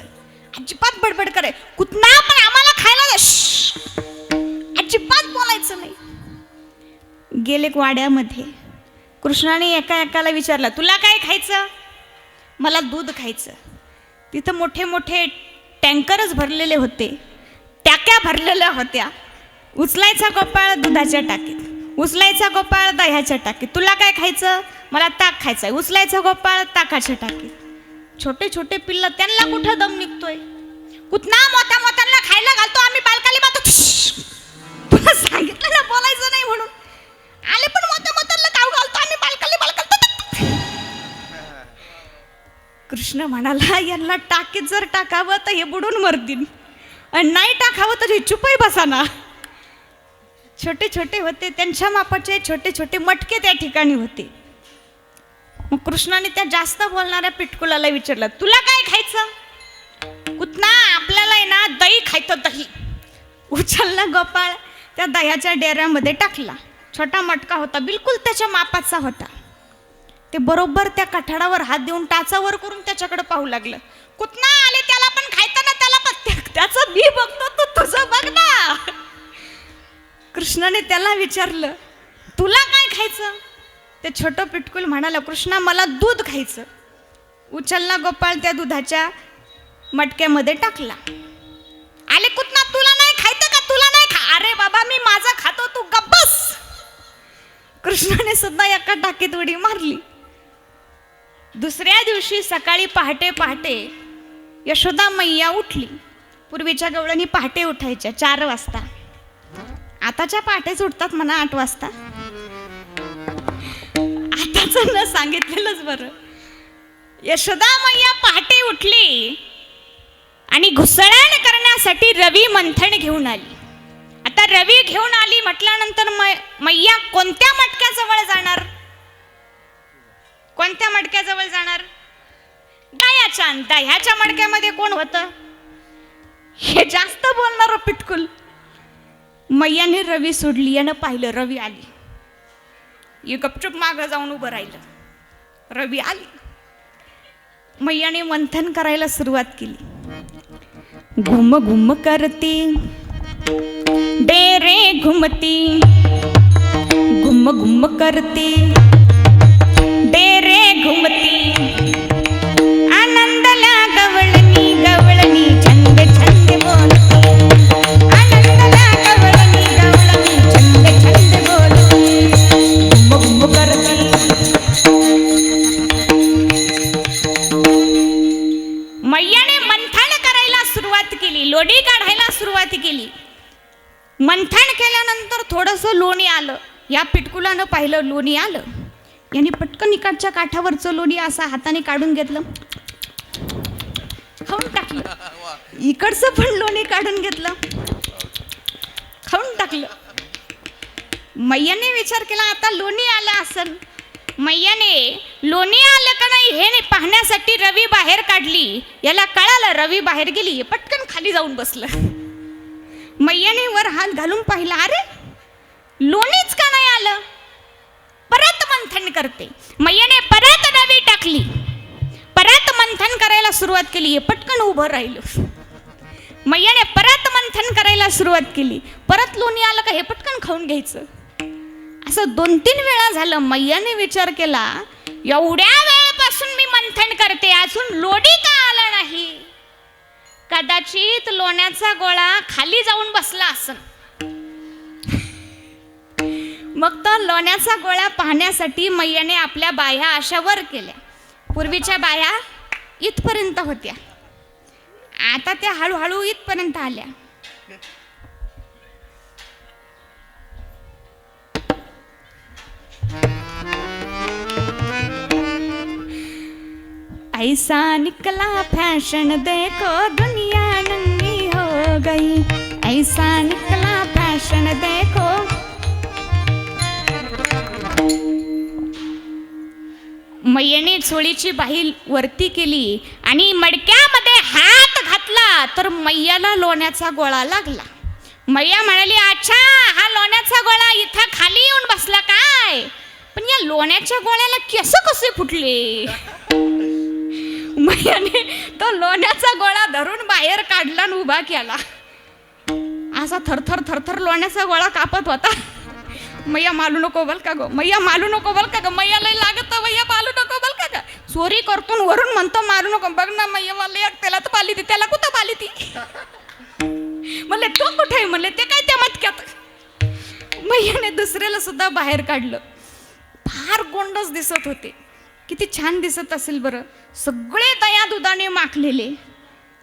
अजिबात बडबड करे. कुतना पण आम्हाला खायला दे, अजिबात बोलायचं नाही. गेले वाड्यामध्ये. कृष्णाने एका एकाला विचारलं, तुला काय खायचं? मला दूध खायचं. तिथं मोठे मोठे टँकरच भरलेले होते, टाक्या भरलेल्या होत्या. उचलायचा गोपाळ दुधाच्या टाकीत, उचलायचा गोपाळ दह्याच्या टाकीत. तुला काय खायचं? मला ताक खायचंय. उचलायचा गोपाळ ताकाच्या टाकीत. छोटे छोटे पिल्लं, त्यांना कुठं दम निघतोय? कुठना मोठ्या मोठ्यांना खायला घालतो आम्ही, बालकाली मातो. तुला सांगितलं ना बोलायचं नाही म्हणून, आले पण मोठ्या मोठ्यांना खाऊ घालतो आम्ही, बालकाली बालकाली. कृष्ण म्हणाला, यांना टाकीत जर टाकावं तर हे बुडून मरतील, आणि नाही टाकावं तर हे चुपही बसाना. छोटे छोटे होते, त्यांच्या मापाचे छोटे छोटे मटके त्या ठिकाणी होते. मग कृष्णाने त्या जास्त बोलणाऱ्या पिटकुलाला विचारलं, तुला काय खायचं? कुठना आपल्याला आहे ना दही खायचं, दही. उचलला गोपाळ, त्या दह्याच्या डेऱ्यामध्ये टाकला. छोटा मटका होता, बिलकुल त्याच्या मापाचा होता. ते बरोबर त्या कठाडावर हात देऊन टाचावर करून त्याच्याकडे पाहू लागलं. कुठना आले, त्याला पण खायचं ना, त्याला पण. त्याचं बी बघतो, तू तुझं बघ ना. कृष्णाने त्याला विचारलं, तुला काय खायचं? ते छोटं पिटकुल म्हणाला, कृष्णा मला दूध खायचं. उचलला गोपाळ, त्या दुधाच्या मटक्यामध्ये टाकला. आले, कुठना तुला नाही खायचं का? तुला नाही खा. अरे बाबा, मी माझा खातो, तू गप्प बस. कृष्णाने सुद्धा एका टाकीत उडी मारली. दुसऱ्या दिवशी सकाळी पहाटे पहाटे यशोदा मैया उठली. पूर्वीच्या गवळणी पहाटे उठायच्या 4 वाजता. आताच्या पहाटेच उठतात म्हणा 8 वाजता. आताच न सांगितलेलंच बरं. यशोदा मैया पहाटे उठली आणि घुसळण करण्यासाठी रवी मंथन घेऊन आली. आता रवी घेऊन आली म्हटल्यानंतर मैया कोणत्या मटक्याजवळ जाणार? कोणत्या मटक्याजवळ जाणार? दह्याच्या. दह्याच्या मटक्यामध्ये कोण होतं? हे जास्त बोलणार पिटकुल. मैयाने रवी सोडली, यानं पाहिलं रवी आली. ये गपचूप मागं जाऊन उभं राहिलं. रवी आली. मैयाने मंथन करायला सुरुवात केली. घुम घुम करती डेरे घुमती, घुम घुम करती डेरे घुमती, आनंदला गवळणी गवळणी छंद छंद बोलती, आनंदला गवळणी गवळणी छंद छंद बोलती, घुम घुम करती. मैयाने मंथन करायला सुरुवात केली, लोणी काढायला सुरुवात केली. मंथन केल्यानंतर थोडंसं लोणी आलं. या पिटकुलानं पाहिलं लोणी आलं. याने पटकन इकडच्या काठावरचं लोणी असं हाताने काढून घेतलं, खाऊन टाकलं. इकडचं पण लोणी काढून घेतलं, खाऊन टाकलं. मैयाने विचार केला, आता लोणी आलं असन. मैयाने लोणी आलं का नाही हे पाहण्यासाठी रवी बाहेर काढली. याला कळालं रवी बाहेर गेली. पटकन खाली जाऊन बसलं. मैयाने वर हात घालून पाहिला, अरे लोणीच का नाही आलं? परत मंथन करते. मैयाने परत रवी टाकली, परत मंथन करायला सुरुवात केली. पटकन उभं राहिलं. मैयाने परत मंथन करायला सुरुवात केली. परत लोणी आलं का हे पटकन खाऊन घ्यायचं. असं 2-3 वेळा झालं. मैयाने विचार केला, एवढ्या वेळापासून मी मंथन करते, अजून लोणी का आलं नाही? कदाचित लोण्याचा गोळा खाली जाऊन बसला असन. मग तो लोण्याचा गोळा पाहण्यासाठी मैयाने आपल्या बाह्या अशा वर केल्या. पूर्वीच्या बाह्या इथपर्यंत होत्या, आता त्या हळूहळू इथपर्यंत आल्या. ऐसा निकला फैशन देखो दुनिया नंगी हो गई, ऐसा निकला फैशन देखो. मैयाने चोळीची बाही वरती केली आणि मडक्यामध्ये हात घातला तर मैयाला लोण्याचा गोळा लागला. मैया म्हणाली, अच्छा हा लोण्याचा गोळा इथं खाली येऊन बसला काय, पण या लोण्याच्या गोळ्याला केस कसे फुटले. मैयाने तो लोण्याचा गोळा धरून बाहेर काढला आणि उभा केला. असा थरथर थरथर लोण्याचा गोळा कापत होता. मैया मालू नको बल का गो, मैया मालू नको बल का ग, मैया लय लागत, मैया मालू नको बल का ग. चोरी करतो वरून म्हणतो मारू नको. बघ ना मैया मला त्याला तर पाली ती, त्याला कुठं पाली ती. म्हणले तो कुठे आहे, म्हणले ते काय त्या मटक्यात. मैयाने दुसऱ्याला सुद्धा बाहेर काढलं. फार गोंडस दिसत होते. किती छान दिसत असेल बरं. सगळे दया दुधाने माखलेले,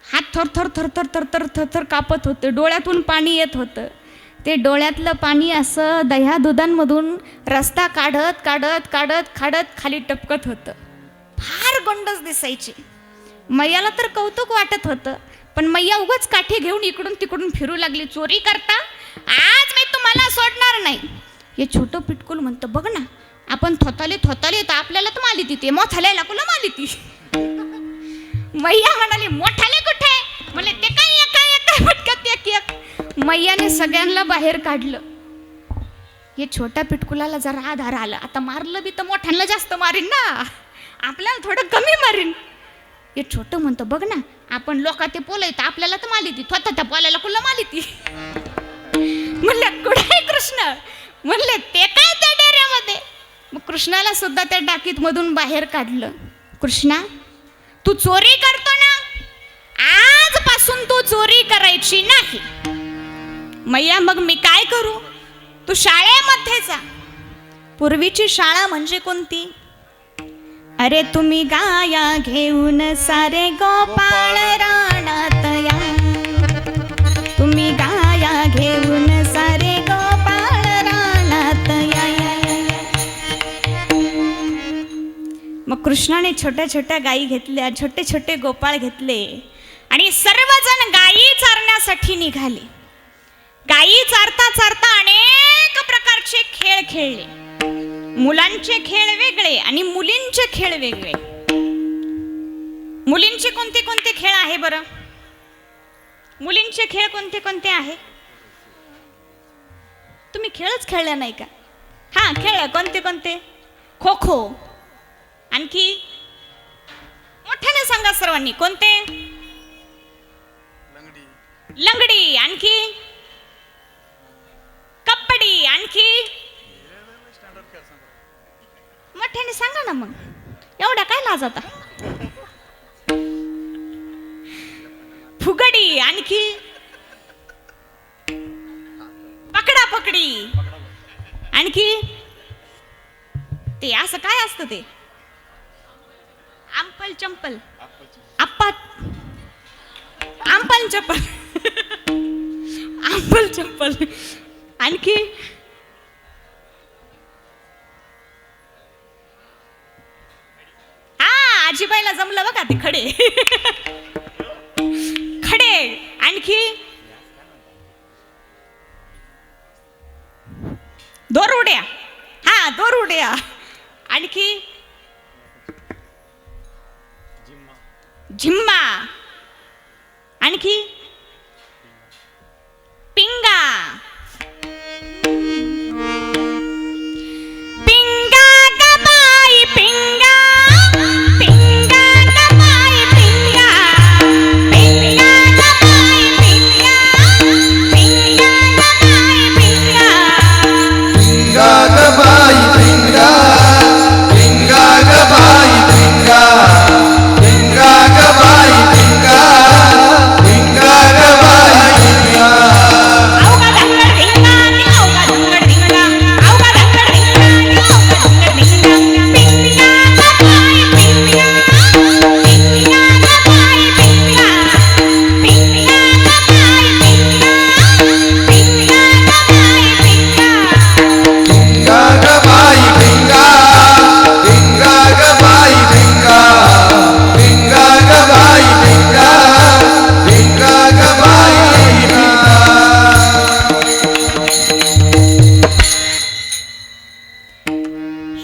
हात थरथर थरथर थरथर थरथर कापत होते, डोळ्यातून पाणी येत होतं. ते डोळ्यातलं पाणी असं दह्या दुधांमधून रस्ता काढत काढत काढत काढत खाली टपकत होतं. फार गोंडस दिसायची. मैयाला तर कौतुक वाटत होतं, पण मैया उगाच काठी घेऊन इकडून तिकडून फिरू लागली. चोरी करता, आज मी तुम्हाला सोडणार नाही. हे छोटं पिटकुल म्हणतं, बघ ना आपण थोताले थोताले तर आपल्याला तर माली ती, मोठाल्याला कुला माली ती. मैया म्हणाली, मोठाले कुठे, म्हणले ते काय एका पटकत एक एक. मैयाने सगळ्यांना बाहेर काढलं. हे छोट्या पिटकुलाला जरा आधार आला. आता मारलं बी तर मोठ्यांना जास्त मारीन ना, आपल्याला थोडं कमी मारीन. हे छोटं म्हणतं, बघ ना आपण लोक ते पोल येतं आपल्याला तर माली ती, थोता त्या पोल्याला कुला माली ती. म्हणले कुठे कृष्ण, म्हणले ते काय त्या डेऱ्यामध्ये. मग कृष्णाला सुद्धा त्या डाकीत मधून बाहेर काढलं. कृष्णा तू चोरी करतो ना, आजपासून तू चोरी करायची नाही. मैया मग मी काय करू, तू शाळेमध्ये जा. पूर्वीची शाळा म्हणजे कोणती, अरे तुम्ही गाया घेऊन सारे गोपाळ रानात या, तुम्ही गाया घेऊन सारे गोपाळ रानात या. मग कृष्णाने छोट्या छोट्या गायी घेतल्या, छोटे छोटे गोपाळ घेतले आणि सर्वजण गायी चारण्यासाठी निघाले. गायी चारता चारता अनेक प्रकारचे खेळ खेळले. मुलांचे खेळ वेगळे आणि मुलींचे खेळ वेगळे. मुलींचे कोणते कोणते खेळ आहे बरं, मुलींचे खेळ कोणते कोणते आहे. तुम्ही खेळच खेळला नाही का. हा खेळ कोणते कोणते, खो खो, आणखी मोठ्याने सांगा सर्वांनी. कोणते, लंगडी, आणखी कबड्डी, आणखी मोठ्याने सांगा ना. मग एवढा काय लाज आता. फुगडी, आणखी पकडा पकडी, आणखी ते असं काय असतं ते, आंपल चंपल, आप्पा आंपल चप्पल, आंपल चप्पल, आणखी आजीबाईला जमलं बघा ते खडे. खडे, आणखी दोर उड्या. हा दोर उड्या, आणखी झिम्मा, आणखी पिंगा. पिंगा गबाई पिंगा, पिंगा गबाई पिंगा, पिंगा गबाई पिंगा, पिंगा गबाई पिंगा. पिंगा गबाई पिंगा, पिंगा गबाई पिंगा, पिंगा गबाई पिंगा, पिंगा गबाई पिंगा. अवघा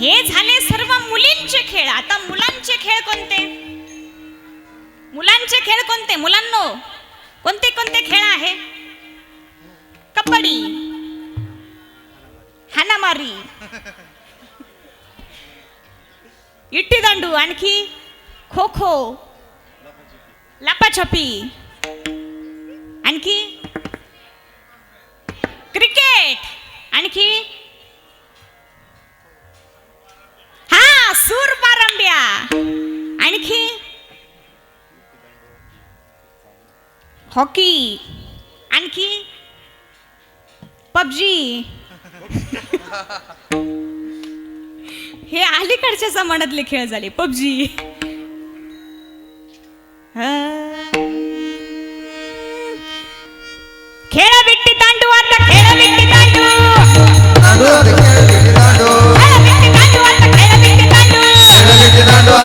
हे झाले सर्व मुलींचे खेळ. आता मुलांचे खेळ कोणते? मुलांचे खेळ कोणते मुलांनो? कोणते कोणते खेळ आहे? कबड्डी, हाणामारी, इट्टी दांडू, आणखी खो खो, लपाछपी, आणखी क्रिकेट, आणखी हा सूर पारंब्या, आणखी हॉकी, आणखी पबजी. हे अलीकडच्या जमान्यातले खेळ झाले. पबजी.